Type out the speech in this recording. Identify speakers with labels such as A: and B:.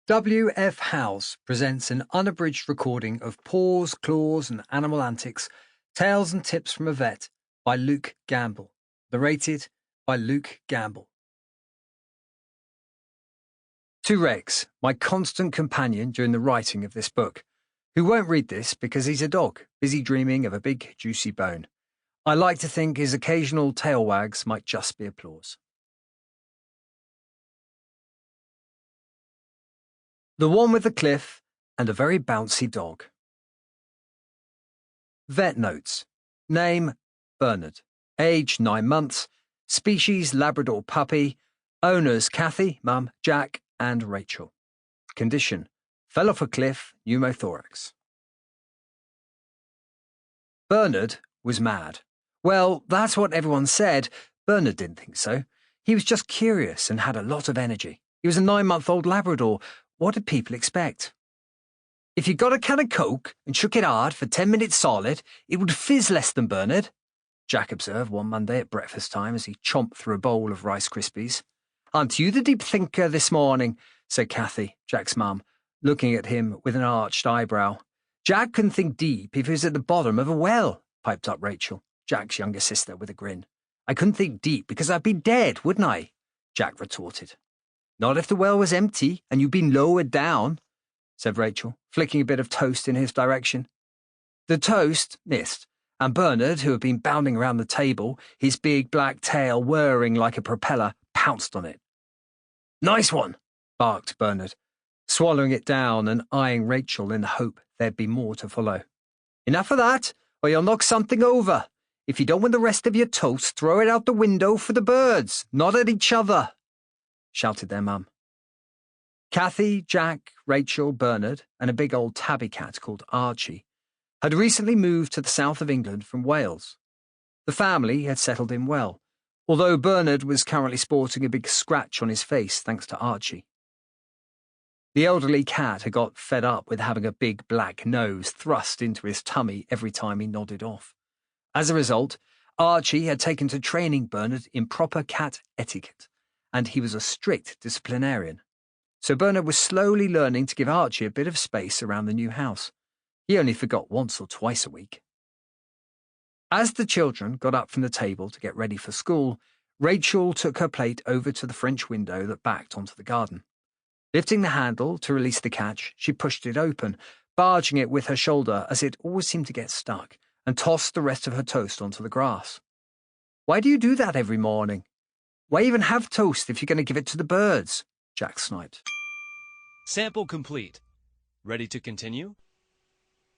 A: W.F. Howes presents an unabridged recording of Paws, Claws and Animal Antics, Tales and Tips from a Vet by Luke Gamble. Narrated by Luke Gamble. To Rex, my constant companion during the writing of this book, who won't read this because he's a dog, busy dreaming of a big, juicy bone. I like to think his occasional tail wags might just be applause. The One with the Cliff and a Very Bouncy Dog. Vet notes. Name, Bernard. Age, 9 months. Species, Labrador puppy. Owners, Kathy, Mum, Jack, and Rachel. Condition, fell off a cliff, pneumothorax. Bernard was mad. Well, that's what everyone said. Bernard didn't think so. He was just curious and had a lot of energy. He was a 9-month-old Labrador. What did people expect? If you got a can of Coke and shook it hard for 10 minutes solid, it would fizz less than Bernard, Jack observed one Monday at breakfast time as he chomped through a bowl of Rice Krispies. Aren't you the deep thinker this morning? Said Kathy, Jack's mum, looking at him with an arched eyebrow. Jack couldn't think deep if he was at the bottom of a well, piped up Rachel, Jack's younger sister, with a grin. I couldn't think deep because I'd be dead, wouldn't I? Jack retorted. Not if the well was empty and you'd been lowered down, said Rachel, flicking a bit of toast in his direction. The toast missed, and Bernard, who had been bounding around the table, his big black tail whirring like a propeller, pounced on it. Nice one, barked Bernard, swallowing it down and eyeing Rachel in the hope there'd be more to follow. Enough of that, or you'll knock something over. If you don't want the rest of your toast, throw it out the window for the birds, not at each other, shouted their mum. Kathy, Jack, Rachel, Bernard, and a big old tabby cat called Archie had recently moved to the south of England from Wales. The family had settled in well, although Bernard was currently sporting a big scratch on his face thanks to Archie. The elderly cat had got fed up with having a big black nose thrust into his tummy every time he nodded off. As a result, Archie had taken to training Bernard in proper cat etiquette, and he was a strict disciplinarian. So Bernard was slowly learning to give Archie a bit of space around the new house. He only forgot once or twice a week. As the children got up from the table to get ready for school, Rachel took her plate over to the French window that backed onto the garden. Lifting the handle to release the catch, she pushed it open, barging it with her shoulder as it always seemed to get stuck, and tossed the rest of her toast onto the grass. Why do you do that every morning? Why even have toast if you're going to give it to the birds? Jack sniped.
B: Sample complete. Ready to continue?